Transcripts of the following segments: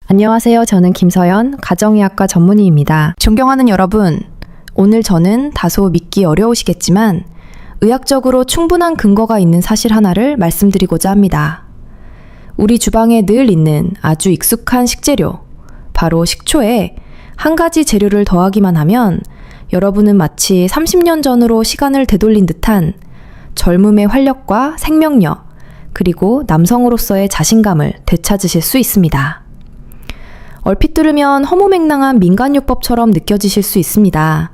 안녕하세요. 저는 김서연, 가정의학과 전문의입니다. 존경하는 여러분, 오늘 저는 다소 믿기 어려우시겠지만 의학적으로 충분한 근거가 있는 사실 하나를 말씀드리고자 합니다. 우리 주방에 늘 있는 아주 익숙한 식재료, 바로 식초에 한 가지 재료를 더하기만 하면 여러분은 마치 30년 전으로 시간을 되돌린 듯한 젊음의 활력과 생명력, 그리고 남성으로서의 자신감을 되찾으실 수 있습니다. 얼핏 들으면 허무맹랑한 민간요법처럼 느껴지실 수 있습니다.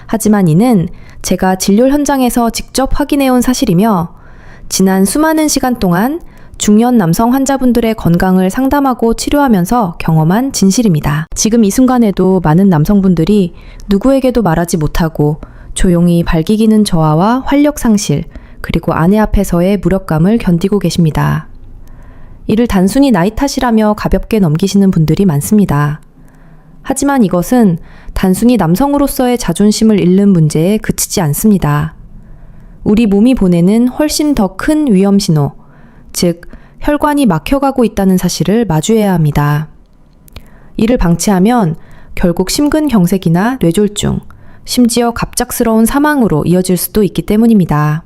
하지만 이는 제가 진료 현장에서 직접 확인해온 사실이며 지난 수많은 시간 동안 중년 남성 환자분들의 건강을 상담하고 치료하면서 경험한 진실입니다. 지금 이 순간에도 많은 남성분들이 누구에게도 말하지 못하고 조용히 발기기는 저하와 활력 상실, 그리고 아내 앞에서의 무력감을 견디고 계십니다. 이를 단순히 나이 탓이라며 가볍게 넘기시는 분들이 많습니다. 하지만 이것은 단순히 남성으로서의 자존심을 잃는 문제에 그치지 않습니다. 우리 몸이 보내는 훨씬 더 큰 위험 신호, 즉 혈관이 막혀가고 있다는 사실을 마주해야 합니다. 이를 방치하면 결국 심근경색이나 뇌졸중, 심지어 갑작스러운 사망으로 이어질 수도 있기 때문입니다.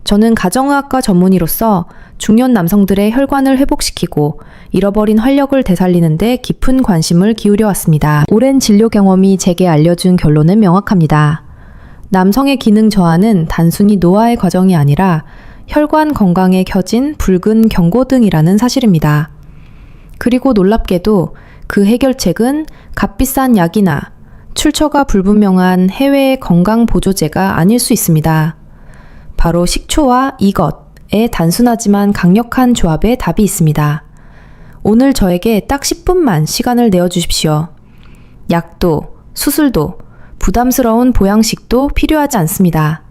저는 가정의학과 전문의로서 중년 남성들의 혈관을 회복시키고 잃어버린 활력을 되살리는 데 깊은 관심을 기울여 왔습니다. 오랜 진료 경험이 제게 알려준 결론은 명확합니다. 남성의 기능 저하는 단순히 노화의 과정이 아니라 혈관 건강에 켜진 붉은 경고등이라는 사실입니다. 그리고 놀랍게도 그 해결책은 값비싼 약이나 출처가 불분명한 해외의 건강보조제가 아닐 수 있습니다. 바로 식초와 이것의 단순하지만 강력한 조합에 답이 있습니다. 오늘 저에게 딱 10분만 시간을 내어주십시오. 약도, 수술도, 부담스러운 보양식도 필요하지 않습니다.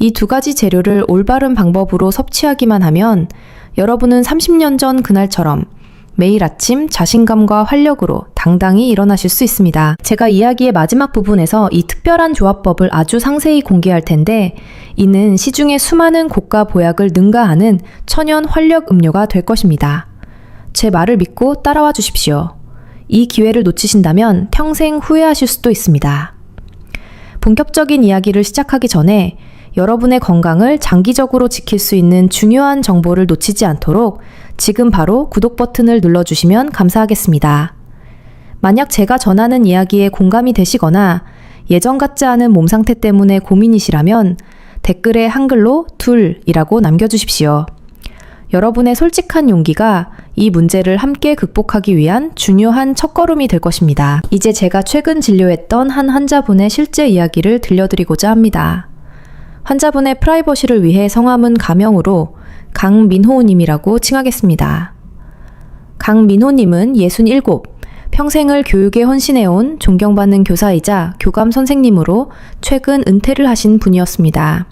이 두 가지 재료를 올바른 방법으로 섭취하기만 하면 여러분은 30년 전 그날처럼 매일 아침 자신감과 활력으로 당당히 일어나실 수 있습니다. 제가 이야기의 마지막 부분에서 이 특별한 조합법을 아주 상세히 공개할 텐데 이는 시중의 수많은 고가 보약을 능가하는 천연 활력 음료가 될 것입니다. 제 말을 믿고 따라와 주십시오. 이 기회를 놓치신다면 평생 후회하실 수도 있습니다. 본격적인 이야기를 시작하기 전에 여러분의 건강을 장기적으로 지킬 수 있는 중요한 정보를 놓치지 않도록 지금 바로 구독 버튼을 눌러주시면 감사하겠습니다. 만약 제가 전하는 이야기에 공감이 되시거나 예전 같지 않은 몸 상태 때문에 고민이시라면 댓글에 한글로 둘이라고 남겨주십시오. 여러분의 솔직한 용기가 이 문제를 함께 극복하기 위한 중요한 첫걸음이 될 것입니다. 이제 제가 최근 진료했던 한 환자분의 실제 이야기를 들려드리고자 합니다. 환자분의 프라이버시를 위해 성함은 가명으로 강민호님이라고 칭하겠습니다. 강민호님은 67, 평생을 교육에 헌신해온 존경받는 교사이자 교감 선생님으로 최근 은퇴를 하신 분이었습니다.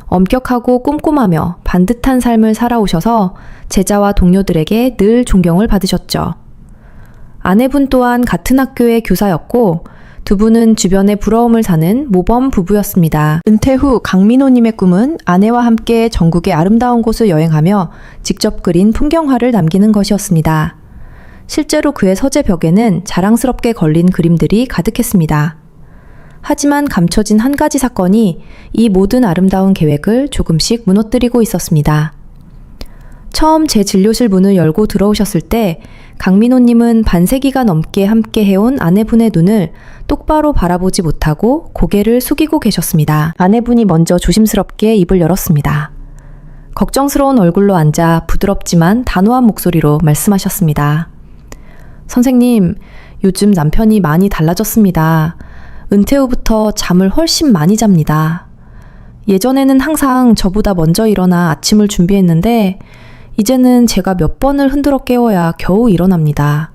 엄격하고 꼼꼼하며 반듯한 삶을 살아오셔서 제자와 동료들에게 늘 존경을 받으셨죠. 아내분 또한 같은 학교의 교사였고 두 분은 주변의 부러움을 사는 모범 부부였습니다. 은퇴 후 강민호님의 꿈은 아내와 함께 전국의 아름다운 곳을 여행하며 직접 그린 풍경화를 남기는 것이었습니다. 실제로 그의 서재 벽에는 자랑스럽게 걸린 그림들이 가득했습니다. 하지만 감춰진 한 가지 사건이 이 모든 아름다운 계획을 조금씩 무너뜨리고 있었습니다. 처음 제 진료실 문을 열고 들어오셨을 때 강민호님은 반세기가 넘게 함께 해온 아내분의 눈을 똑바로 바라보지 못하고 고개를 숙이고 계셨습니다. 아내분이 먼저 조심스럽게 입을 열었습니다. 걱정스러운 얼굴로 앉아 부드럽지만 단호한 목소리로 말씀하셨습니다. 선생님, 요즘 남편이 많이 달라졌습니다. 은퇴 후부터 잠을 훨씬 많이 잡니다. 예전에는 항상 저보다 먼저 일어나 아침을 준비했는데 이제는 제가 몇 번을 흔들어 깨워야 겨우 일어납니다.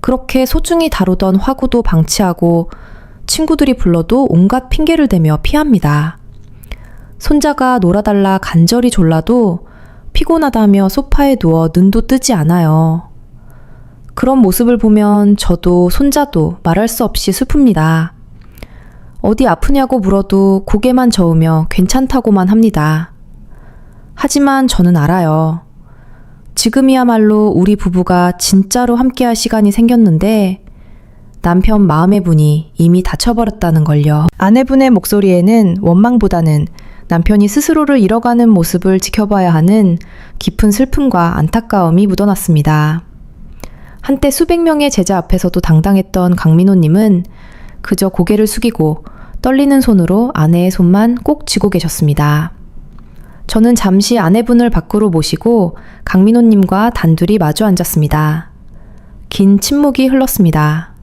그렇게 소중히 다루던 화구도 방치하고 친구들이 불러도 온갖 핑계를 대며 피합니다. 손자가 놀아달라 간절히 졸라도 피곤하다며 소파에 누워 눈도 뜨지 않아요. 그런 모습을 보면 저도 손자도 말할 수 없이 슬픕니다. 어디 아프냐고 물어도 고개만 저으며 괜찮다고만 합니다. 하지만 저는 알아요. 지금이야말로 우리 부부가 진짜로 함께할 시간이 생겼는데 남편 마음의 문이 이미 닫혀버렸다는 걸요. 아내분의 목소리에는 원망보다는 남편이 스스로를 잃어가는 모습을 지켜봐야 하는 깊은 슬픔과 안타까움이 묻어났습니다. 한때 수백 명의 제자 앞에서도 당당했던 강민호님은 그저 고개를 숙이고 떨리는 손으로 아내의 손만 꼭 쥐고 계셨습니다. 저는 잠시 아내분을 밖으로 모시고 강민호님과 단둘이 마주 앉았습니다. 긴 침묵이 흘렀습니다.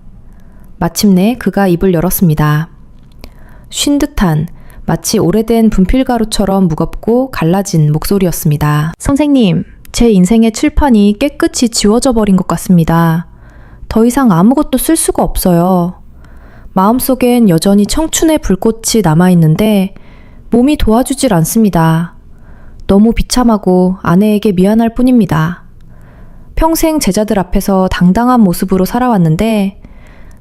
마침내 그가 입을 열었습니다. 쉰 듯한 마치 오래된 분필가루처럼 무겁고 갈라진 목소리였습니다. 선생님, 제 인생의 칠판이 깨끗이 지워져 버린 것 같습니다. 더 이상 아무것도 쓸 수가 없어요. 마음속엔 여전히 청춘의 불꽃이 남아있는데 몸이 도와주질 않습니다. 너무 비참하고 아내에게 미안할 뿐입니다. 평생 제자들 앞에서 당당한 모습으로 살아왔는데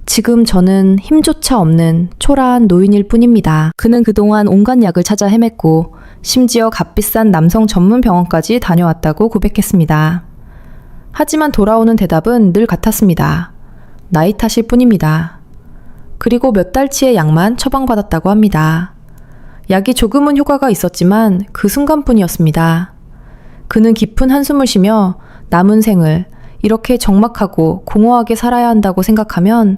지금 저는 힘조차 없는 초라한 노인일 뿐입니다. 그는 그동안 온갖 약을 찾아 헤맸고 심지어 값비싼 남성 전문 병원까지 다녀왔다고 고백했습니다. 하지만 돌아오는 대답은 늘 같았습니다. 나이 탓일 뿐입니다. 그리고 몇 달치의 약만 처방받았다고 합니다. 약이 조금은 효과가 있었지만 그 순간뿐이었습니다. 그는 깊은 한숨을 쉬며 남은 생을 이렇게 적막하고 공허하게 살아야 한다고 생각하면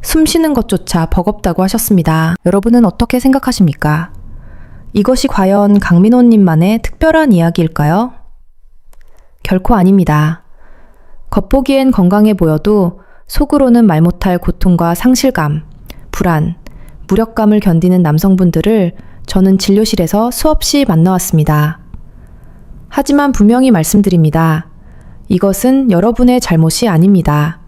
숨 쉬는 것조차 버겁다고 하셨습니다. 여러분은 어떻게 생각하십니까? 이것이 과연 강민호님만의 특별한 이야기일까요? 결코 아닙니다. 겉보기엔 건강해 보여도 속으로는 말 못할 고통과 상실감, 불안, 무력감을 견디는 남성분들을 저는 진료실에서 수없이 만나왔습니다. 하지만 분명히 말씀드립니다. 이것은 여러분의 잘못이 아닙니다.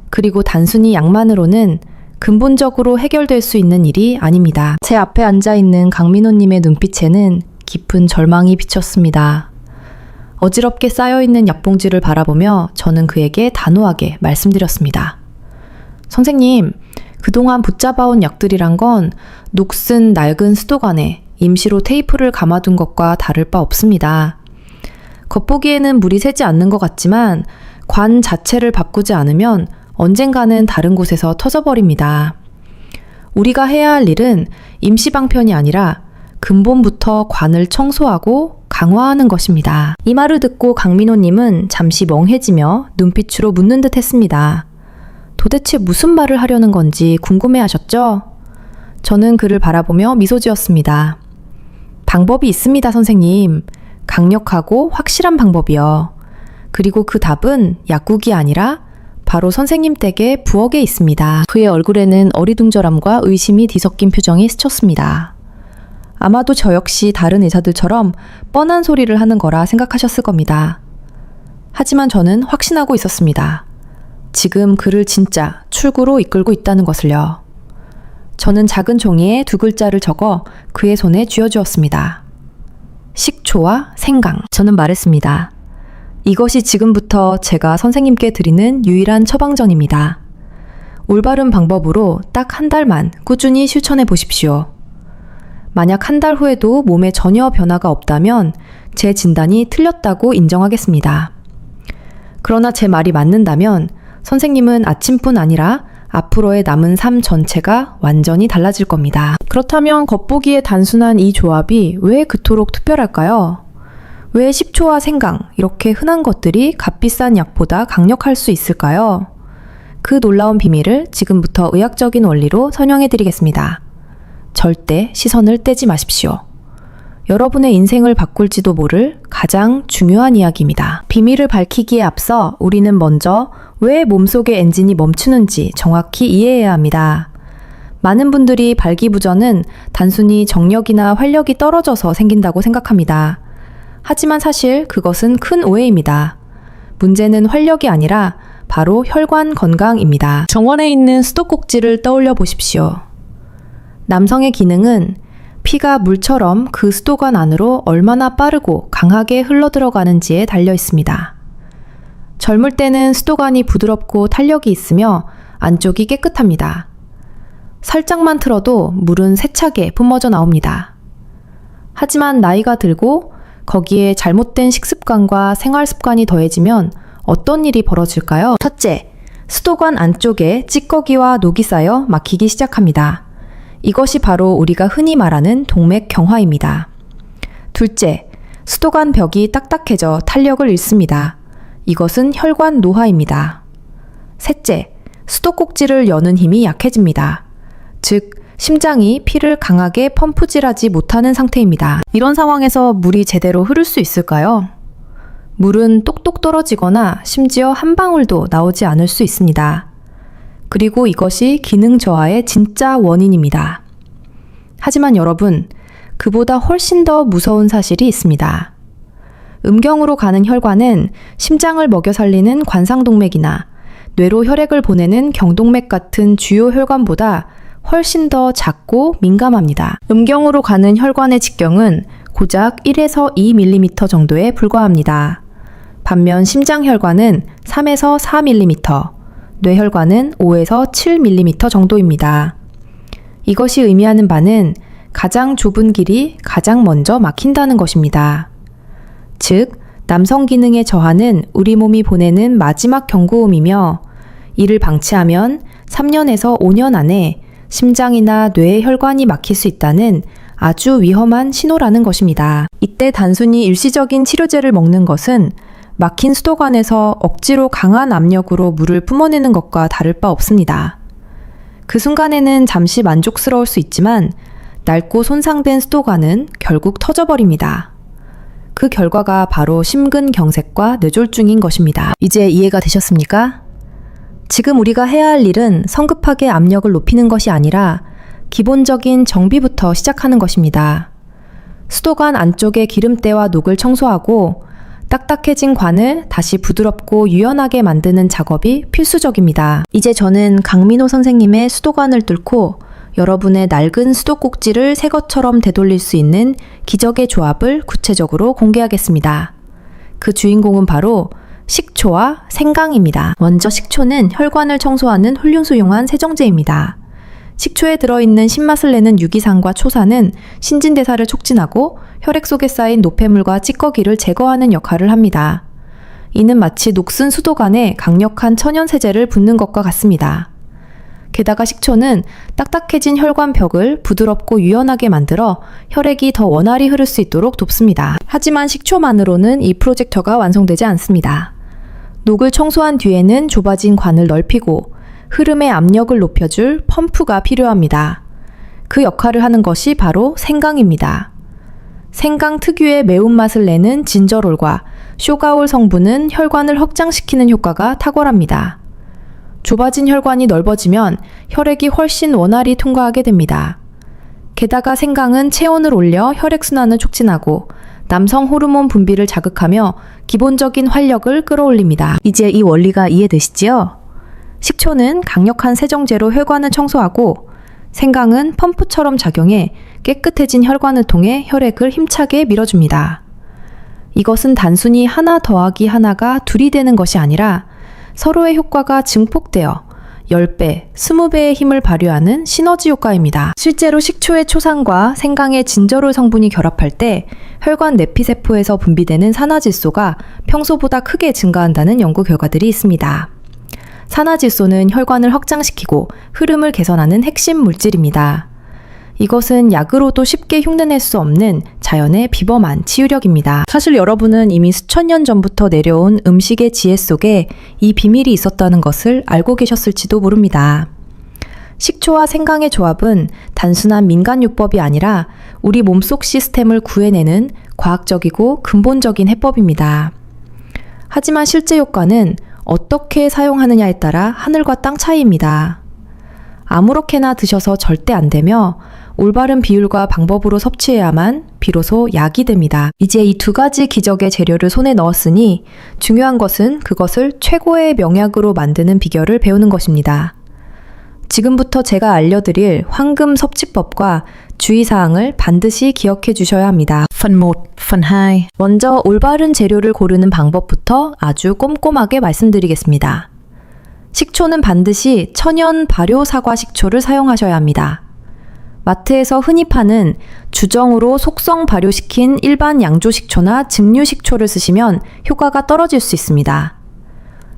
그리고 단순히 약만으로는 근본적으로 해결될 수 있는 일이 아닙니다. 제 앞에 앉아있는 강민호님의 눈빛에는 깊은 절망이 비쳤습니다. 어지럽게 쌓여있는 약봉지를 바라보며 저는 그에게 단호하게 말씀드렸습니다. 선생님, 그동안 붙잡아온 약들이란 건 녹슨 낡은 수도관에 임시로 테이프를 감아둔 것과 다를 바 없습니다. 겉보기에는 물이 새지 않는 것 같지만 관 자체를 바꾸지 않으면 언젠가는 다른 곳에서 터져버립니다. 우리가 해야 할 일은 임시방편이 아니라 근본부터 관을 청소하고 강화하는 것입니다. 이 말을 듣고 강민호님은 잠시 멍해지며 눈빛으로 묻는 듯 했습니다. 도대체 무슨 말을 하려는 건지 궁금해하셨죠? 저는 그를 바라보며 미소 지었습니다. 방법이 있습니다, 선생님. 강력하고 확실한 방법이요. 그리고 그 답은 약국이 아니라 바로 선생님 댁의 부엌에 있습니다. 그의 얼굴에는 어리둥절함과 의심이 뒤섞인 표정이 스쳤습니다. 아마도 저 역시 다른 의사들처럼 뻔한 소리를 하는 거라 생각하셨을 겁니다. 하지만 저는 확신하고 있었습니다. 지금 그를 진짜 출구로 이끌고 있다는 것을요. 저는 작은 종이에 두 글자를 적어 그의 손에 쥐어주었습니다. 식초와 생강. 저는 말했습니다. 이것이 지금부터 제가 선생님께 드리는 유일한 처방전입니다. 올바른 방법으로 딱 한 달만 꾸준히 실천해 보십시오. 만약 한 달 후에도 몸에 전혀 변화가 없다면 제 진단이 틀렸다고 인정하겠습니다. 그러나 제 말이 맞는다면 선생님은 아침뿐 아니라 앞으로의 남은 삶 전체가 완전히 달라질 겁니다. 그렇다면 겉보기에 단순한 이 조합이 왜 그토록 특별할까요? 왜 식초와 생강, 이렇게 흔한 것들이 값비싼 약보다 강력할 수 있을까요? 그 놀라운 비밀을 지금부터 의학적인 원리로 설명해 드리겠습니다. 절대 시선을 떼지 마십시오. 여러분의 인생을 바꿀지도 모를 가장 중요한 이야기입니다. 비밀을 밝히기에 앞서 우리는 먼저 왜 몸속의 엔진이 멈추는지 정확히 이해해야 합니다. 많은 분들이 발기부전은 단순히 정력이나 활력이 떨어져서 생긴다고 생각합니다. 하지만 사실 그것은 큰 오해입니다. 문제는 활력이 아니라 바로 혈관 건강입니다. 정원에 있는 수도꼭지를 떠올려 보십시오. 남성의 기능은 피가 물처럼 그 수도관 안으로 얼마나 빠르고 강하게 흘러들어가는지에 달려 있습니다. 젊을 때는 수도관이 부드럽고 탄력이 있으며 안쪽이 깨끗합니다. 살짝만 틀어도 물은 세차게 뿜어져 나옵니다. 하지만 나이가 들고 거기에 잘못된 식습관과 생활 습관이 더해지면 어떤 일이 벌어질까요? 첫째, 수도관 안쪽에 찌꺼기와 녹이 쌓여 막히기 시작합니다. 이것이 바로 우리가 흔히 말하는 동맥경화입니다. 둘째, 수도관 벽이 딱딱해져 탄력을 잃습니다. 이것은 혈관 노화입니다. 셋째, 수도꼭지를 여는 힘이 약해집니다. 즉, 심장이 피를 강하게 펌프질하지 못하는 상태입니다. 이런 상황에서 물이 제대로 흐를 수 있을까요? 물은 똑똑 떨어지거나 심지어 한 방울도 나오지 않을 수 있습니다. 그리고 이것이 기능 저하의 진짜 원인입니다. 하지만 여러분, 그보다 훨씬 더 무서운 사실이 있습니다. 음경으로 가는 혈관은 심장을 먹여 살리는 관상동맥이나 뇌로 혈액을 보내는 경동맥 같은 주요 혈관보다 훨씬 더 작고 민감합니다. 음경으로 가는 혈관의 직경은 고작 1에서 2mm 정도에 불과합니다. 반면 심장혈관은 3에서 4mm, 뇌혈관은 5에서 7mm 정도입니다. 이것이 의미하는 바는 가장 좁은 길이 가장 먼저 막힌다는 것입니다. 즉, 남성 기능의 저하는 우리 몸이 보내는 마지막 경고음이며 이를 방치하면 3년에서 5년 안에 심장이나 뇌의 혈관이 막힐 수 있다는 아주 위험한 신호라는 것입니다. 이때 단순히 일시적인 치료제를 먹는 것은 막힌 수도관에서 억지로 강한 압력으로 물을 뿜어내는 것과 다를 바 없습니다. 그 순간에는 잠시 만족스러울 수 있지만 낡고 손상된 수도관은 결국 터져버립니다. 그 결과가 바로 심근경색과 뇌졸중인 것입니다. 이제 이해가 되셨습니까? 지금 우리가 해야 할 일은 성급하게 압력을 높이는 것이 아니라 기본적인 정비부터 시작하는 것입니다. 수도관 안쪽의 기름때와 녹을 청소하고 딱딱해진 관을 다시 부드럽고 유연하게 만드는 작업이 필수적입니다. 이제 저는 강민호 선생님의 수도관을 뚫고 여러분의 낡은 수도꼭지를 새 것처럼 되돌릴 수 있는 기적의 조합을 구체적으로 공개하겠습니다. 그 주인공은 바로 식초와 생강입니다. 먼저 식초는 혈관을 청소하는 훌륭수용한 세정제입니다. 식초에 들어있는 신맛을 내는 유기산과 초산은 신진대사를 촉진하고 혈액 속에 쌓인 노폐물과 찌꺼기를 제거하는 역할을 합니다. 이는 마치 녹슨 수도관에 강력한 천연세제를 붓는 것과 같습니다. 게다가 식초는 딱딱해진 혈관 벽을 부드럽고 유연하게 만들어 혈액이 더 원활히 흐를 수 있도록 돕습니다. 하지만 식초만으로는 이 프로젝터가 완성되지 않습니다. 녹을 청소한 뒤에는 좁아진 관을 넓히고 흐름의 압력을 높여줄 펌프가 필요합니다. 그 역할을 하는 것이 바로 생강입니다. 생강 특유의 매운맛을 내는 진저롤과 쇼가올 성분은 혈관을 확장시키는 효과가 탁월합니다. 좁아진 혈관이 넓어지면 혈액이 훨씬 원활히 통과하게 됩니다. 게다가 생강은 체온을 올려 혈액순환을 촉진하고 남성 호르몬 분비를 자극하며 기본적인 활력을 끌어올립니다. 이제 이 원리가 이해되시지요? 식초는 강력한 세정제로 혈관을 청소하고 생강은 펌프처럼 작용해 깨끗해진 혈관을 통해 혈액을 힘차게 밀어줍니다. 이것은 단순히 하나 더하기 하나가 둘이 되는 것이 아니라 서로의 효과가 증폭되어 10배, 20배의 힘을 발휘하는 시너지 효과입니다. 실제로 식초의 초산과 생강의 진저롤 성분이 결합할 때 혈관 내피세포에서 분비되는 산화질소가 평소보다 크게 증가한다는 연구 결과들이 있습니다. 산화질소는 혈관을 확장시키고 흐름을 개선하는 핵심 물질입니다. 이것은 약으로도 쉽게 흉내낼 수 없는 자연의 비범한 치유력입니다. 사실 여러분은 이미 수천 년 전부터 내려온 음식의 지혜 속에 이 비밀이 있었다는 것을 알고 계셨을지도 모릅니다. 식초와 생강의 조합은 단순한 민간요법이 아니라 우리 몸속 시스템을 구해내는 과학적이고 근본적인 해법입니다. 하지만 실제 효과는 어떻게 사용하느냐에 따라 하늘과 땅 차이입니다. 아무렇게나 드셔서 절대 안 되며 올바른 비율과 방법으로 섭취해야만 비로소 약이 됩니다. 이제 이 두 가지 기적의 재료를 손에 넣었으니 중요한 것은 그것을 최고의 명약으로 만드는 비결을 배우는 것입니다. 지금부터 제가 알려드릴 황금 섭취법과 주의사항을 반드시 기억해 주셔야 합니다. Phần 1, phần 2. 먼저 올바른 재료를 고르는 방법부터 아주 꼼꼼하게 말씀드리겠습니다. 식초는 반드시 천연 발효 사과 식초를 사용하셔야 합니다. 마트에서 흔히 파는 주정으로 속성 발효시킨 일반 양조식초나 증류식초를 쓰시면 효과가 떨어질 수 있습니다.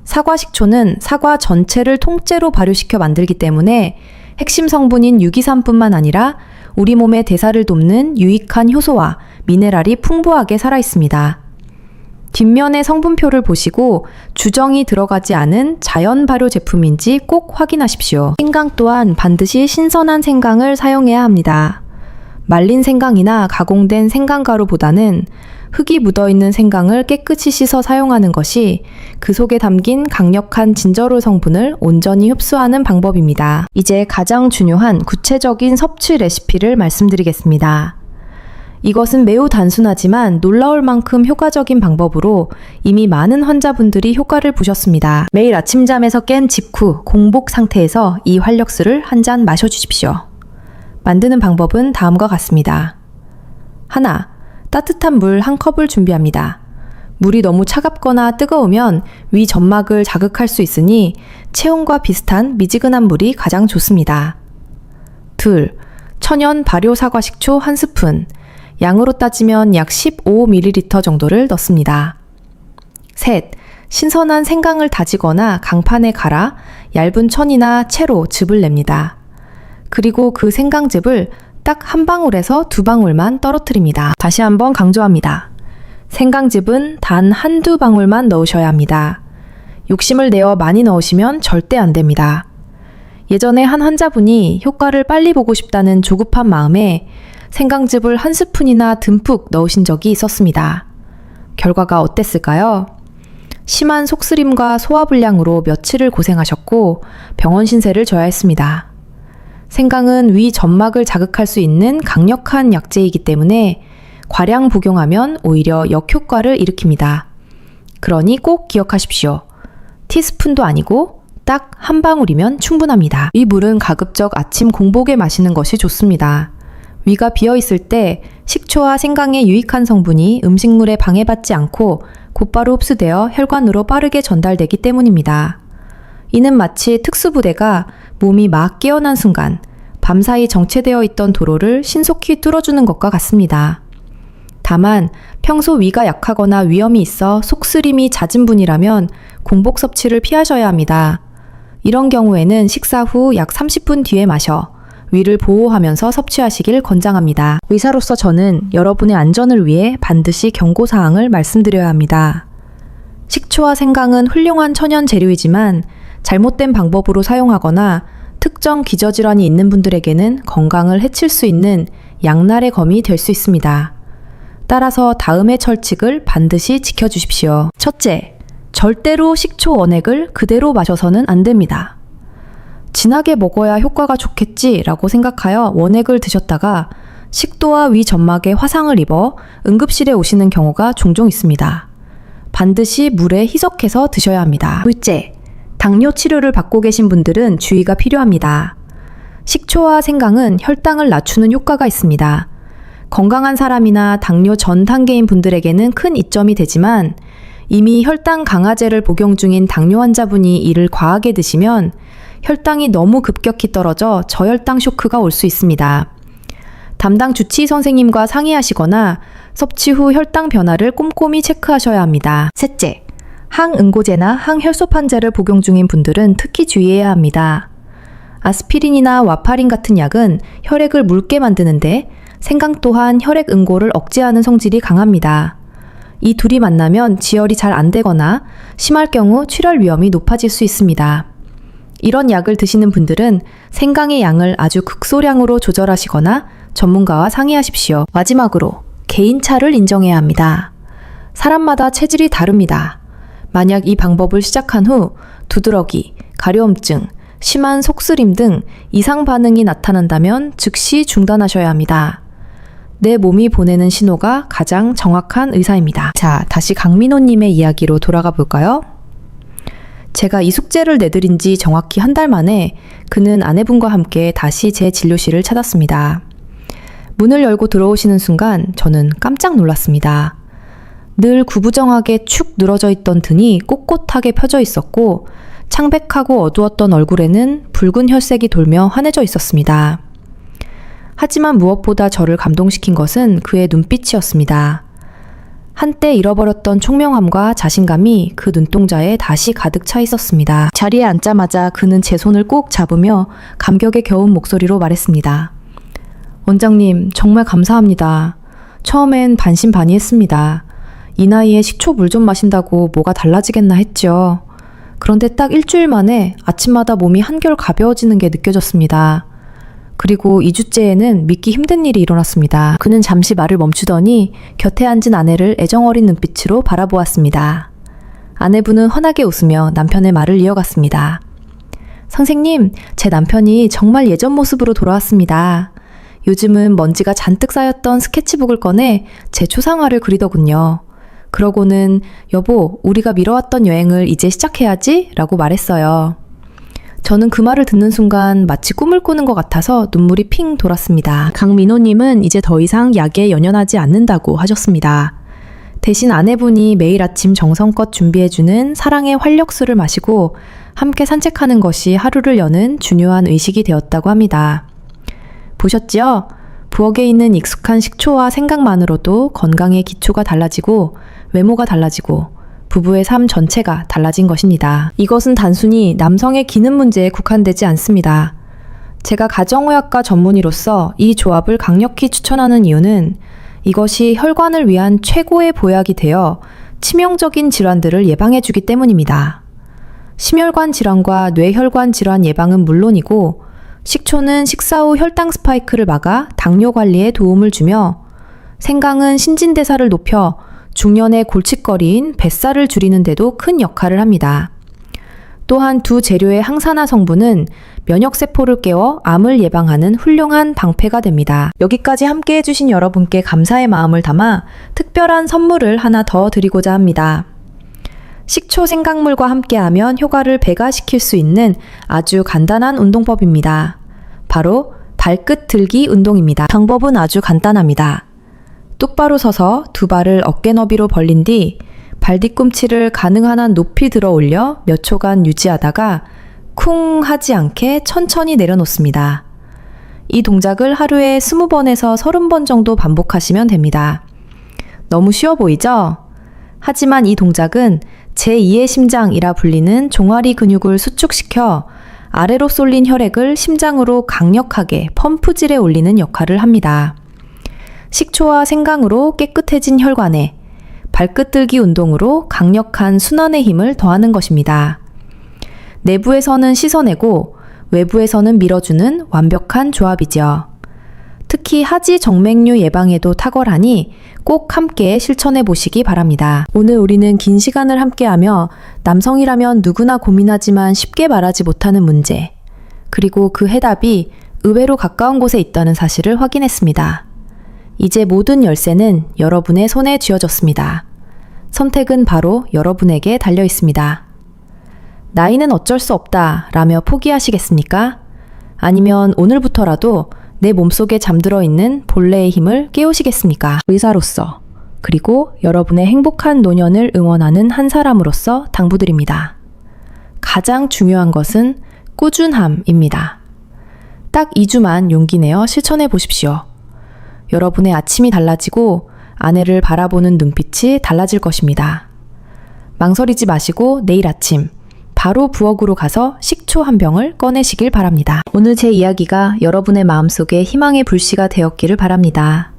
사과식초는 사과 전체를 통째로 발효시켜 만들기 때문에 핵심 성분인 유기산뿐만 아니라 우리 몸의 대사를 돕는 유익한 효소와 미네랄이 풍부하게 살아있습니다. 뒷면의 성분표를 보시고 주정이 들어가지 않은 자연 발효 제품인지 꼭 확인하십시오. 생강 또한 반드시 신선한 생강을 사용해야 합니다. 말린 생강이나 가공된 생강가루보다는 흙이 묻어있는 생강을 깨끗이 씻어 사용하는 것이 그 속에 담긴 강력한 진저롤 성분을 온전히 흡수하는 방법입니다. 이제 가장 중요한 구체적인 섭취 레시피를 말씀드리겠습니다. 이것은 매우 단순하지만 놀라울 만큼 효과적인 방법으로 이미 많은 환자분들이 효과를 보셨습니다. 매일 아침잠에서 깬 직후 공복 상태에서 이 활력수를 한 잔 마셔주십시오. 만드는 방법은 다음과 같습니다. 하나, 따뜻한 물 한 컵을 준비합니다. 물이 너무 차갑거나 뜨거우면 위 점막을 자극할 수 있으니 체온과 비슷한 미지근한 물이 가장 좋습니다. 둘, 천연 발효 사과 식초 1스푼, 양으로 따지면 약 15ml 정도를 넣습니다. 셋, 신선한 생강을 다지거나 강판에 갈아 얇은 천이나 채로 즙을 냅니다. 그리고 그 생강즙을 딱 한 방울에서 2방울만 떨어뜨립니다. 다시 한번 강조합니다. 생강즙은 단 한두 방울만 넣으셔야 합니다. 욕심을 내어 많이 넣으시면 절대 안 됩니다. 예전에 한 환자분이 효과를 빨리 보고 싶다는 조급한 마음에 생강즙을 1스푼이나 듬뿍 넣으신 적이 있었습니다. 결과가 어땠을까요? 심한 속쓰림과 소화불량으로 며칠을 고생하셨고 병원 신세를 져야 했습니다. 생강은 위 점막을 자극할 수 있는 강력한 약재이기 때문에 과량 복용하면 오히려 역효과를 일으킵니다. 그러니 꼭 기억하십시오. 티스푼도 아니고 딱 한 방울이면 충분합니다. 이 물은 가급적 아침 공복에 마시는 것이 좋습니다. 위가 비어있을 때 식초와 생강의 유익한 성분이 음식물에 방해받지 않고 곧바로 흡수되어 혈관으로 빠르게 전달되기 때문입니다. 이는 마치 특수부대가 몸이 막 깨어난 순간 밤사이 정체되어 있던 도로를 신속히 뚫어주는 것과 같습니다. 다만 평소 위가 약하거나 위염이 있어 속쓰림이 잦은 분이라면 공복 섭취를 피하셔야 합니다. 이런 경우에는 식사 후 약 30분 뒤에 마셔 위를 보호하면서 섭취하시길 권장합니다. 의사로서 저는 여러분의 안전을 위해 반드시 경고사항을 말씀드려야 합니다. 식초와 생강은 훌륭한 천연 재료이지만 잘못된 방법으로 사용하거나 특정 기저질환이 있는 분들에게는 건강을 해칠 수 있는 양날의 검이 될 수 있습니다. 따라서 다음의 철칙을 반드시 지켜주십시오. 첫째, 절대로 식초 원액을 그대로 마셔서는 안 됩니다. 진하게 먹어야 효과가 좋겠지라고 생각하여 원액을 드셨다가 식도와 위 점막에 화상을 입어 응급실에 오시는 경우가 종종 있습니다. 반드시 물에 희석해서 드셔야 합니다. 둘째, 당뇨 치료를 받고 계신 분들은 주의가 필요합니다. 식초와 생강은 혈당을 낮추는 효과가 있습니다. 건강한 사람이나 당뇨 전 단계인 분들에게는 큰 이점이 되지만 이미 혈당 강화제를 복용 중인 당뇨 환자분이 이를 과하게 드시면 혈당이 너무 급격히 떨어져 저혈당 쇼크가 올 수 있습니다. 담당 주치의 선생님과 상의하시거나 섭취 후 혈당 변화를 꼼꼼히 체크하셔야 합니다. 셋째, 항응고제나 항혈소판제를 복용 중인 분들은 특히 주의해야 합니다. 아스피린이나 와파린 같은 약은 혈액을 묽게 만드는데 생강 또한 혈액 응고를 억제하는 성질이 강합니다. 이 둘이 만나면 지혈이 잘 안 되거나 심할 경우 출혈 위험이 높아질 수 있습니다. 이런 약을 드시는 분들은 생강의 양을 아주 극소량으로 조절하시거나 전문가와 상의하십시오. 마지막으로 개인차를 인정해야 합니다. 사람마다 체질이 다릅니다. 만약 이 방법을 시작한 후 두드러기, 가려움증, 심한 속쓰림 등 이상 반응이 나타난다면 즉시 중단하셔야 합니다. 내 몸이 보내는 신호가 가장 정확한 의사입니다. 자, 다시 강민호님의 이야기로 돌아가 볼까요? 제가 이 숙제를 내드린 지 정확히 한 달 만에 그는 아내분과 함께 다시 제 진료실을 찾았습니다. 문을 열고 들어오시는 순간 저는 깜짝 놀랐습니다. 늘 구부정하게 축 늘어져 있던 등이 꼿꼿하게 펴져 있었고 창백하고 어두웠던 얼굴에는 붉은 혈색이 돌며 환해져 있었습니다. 하지만 무엇보다 저를 감동시킨 것은 그의 눈빛이었습니다. 한때 잃어버렸던 총명함과 자신감이 그 눈동자에 다시 가득 차 있었습니다. 자리에 앉자마자 그는 제 손을 꼭 잡으며 감격에 겨운 목소리로 말했습니다. 원장님, 정말 감사합니다. 처음엔 반신반의했습니다. 이 나이에 식초 물 좀 마신다고 뭐가 달라지겠나 했죠. 그런데 딱 일주일 만에 아침마다 몸이 한결 가벼워지는 게 느껴졌습니다. 그리고 2주째에는 믿기 힘든 일이 일어났습니다. 그는 잠시 말을 멈추더니 곁에 앉은 아내를 애정어린 눈빛으로 바라보았습니다. 아내분은 환하게 웃으며 남편의 말을 이어갔습니다. 선생님, 제 남편이 정말 예전 모습으로 돌아왔습니다. 요즘은 먼지가 잔뜩 쌓였던 스케치북을 꺼내 제 초상화를 그리더군요. 그러고는 여보, 우리가 미뤄왔던 여행을 이제 시작해야지 라고 말했어요. 저는 그 말을 듣는 순간 마치 꿈을 꾸는 것 같아서 눈물이 핑 돌았습니다. 강민호님은 이제 더 이상 약에 연연하지 않는다고 하셨습니다. 대신 아내분이 매일 아침 정성껏 준비해주는 사랑의 활력수를 마시고 함께 산책하는 것이 하루를 여는 중요한 의식이 되었다고 합니다. 보셨지요? 부엌에 있는 익숙한 식초와 생각만으로도 건강의 기초가 달라지고 외모가 달라지고 부부의 삶 전체가 달라진 것입니다. 이것은 단순히 남성의 기능 문제에 국한되지 않습니다. 제가 가정의학과 전문의로서 이 조합을 강력히 추천하는 이유는 이것이 혈관을 위한 최고의 보약이 되어 치명적인 질환들을 예방해주기 때문입니다. 심혈관 질환과 뇌혈관 질환 예방은 물론이고 식초는 식사 후 혈당 스파이크를 막아 당뇨 관리에 도움을 주며 생강은 신진대사를 높여 중년의 골칫거리인 뱃살을 줄이는 데도 큰 역할을 합니다. 또한 두 재료의 항산화 성분은 면역세포를 깨워 암을 예방하는 훌륭한 방패가 됩니다. 여기까지 함께 해주신 여러분께 감사의 마음을 담아 특별한 선물을 하나 더 드리고자 합니다. 식초 생강물과 함께하면 효과를 배가시킬 수 있는 아주 간단한 운동법입니다. 바로 발끝 들기 운동입니다. 방법은 아주 간단합니다. 똑바로 서서 두 발을 어깨 너비로 벌린 뒤 발 뒤꿈치를 가능한 한 높이 들어 올려 몇 초간 유지하다가 쿵 하지 않게 천천히 내려놓습니다. 이 동작을 하루에 20번에서 30번 정도 반복하시면 됩니다. 너무 쉬워 보이죠? 하지만 이 동작은 제2의 심장이라 불리는 종아리 근육을 수축시켜 아래로 쏠린 혈액을 심장으로 강력하게 펌프질에 올리는 역할을 합니다. 식초와 생강으로 깨끗해진 혈관에 발끝 들기 운동으로 강력한 순환의 힘을 더하는 것입니다. 내부에서는 씻어내고 외부에서는 밀어주는 완벽한 조합이죠. 특히 하지 정맥류 예방에도 탁월하니 꼭 함께 실천해 보시기 바랍니다. 오늘 우리는 긴 시간을 함께하며 남성이라면 누구나 고민하지만 쉽게 말하지 못하는 문제, 그리고 그 해답이 의외로 가까운 곳에 있다는 사실을 확인했습니다. 이제 모든 열쇠는 여러분의 손에 쥐어졌습니다. 선택은 바로 여러분에게 달려 있습니다. 나이는 어쩔 수 없다 라며 포기하시겠습니까? 아니면 오늘부터라도 내 몸속에 잠들어 있는 본래의 힘을 깨우시겠습니까? 의사로서, 그리고 여러분의 행복한 노년을 응원하는 한 사람으로서 당부드립니다. 가장 중요한 것은 꾸준함입니다. 딱 2주만 용기 내어 실천해 보십시오. 여러분의 아침이 달라지고 아내를 바라보는 눈빛이 달라질 것입니다. 망설이지 마시고 내일 아침 바로 부엌으로 가서 식초 한 병을 꺼내시길 바랍니다. 오늘 제 이야기가 여러분의 마음속에 희망의 불씨가 되었기를 바랍니다.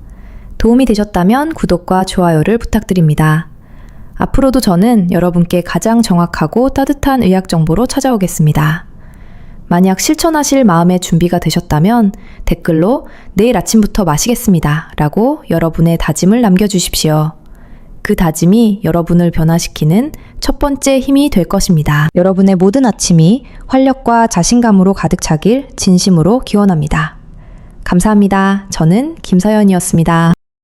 도움이 되셨다면 구독과 좋아요를 부탁드립니다. 앞으로도 저는 여러분께 가장 정확하고 따뜻한 의학 정보로 찾아오겠습니다. 만약 실천하실 마음의 준비가 되셨다면 댓글로 내일 아침부터 마시겠습니다 라고 여러분의 다짐을 남겨주십시오. 그 다짐이 여러분을 변화시키는 첫 번째 힘이 될 것입니다. 여러분의 모든 아침이 활력과 자신감으로 가득 차길 진심으로 기원합니다. 감사합니다. 저는 김서연이었습니다.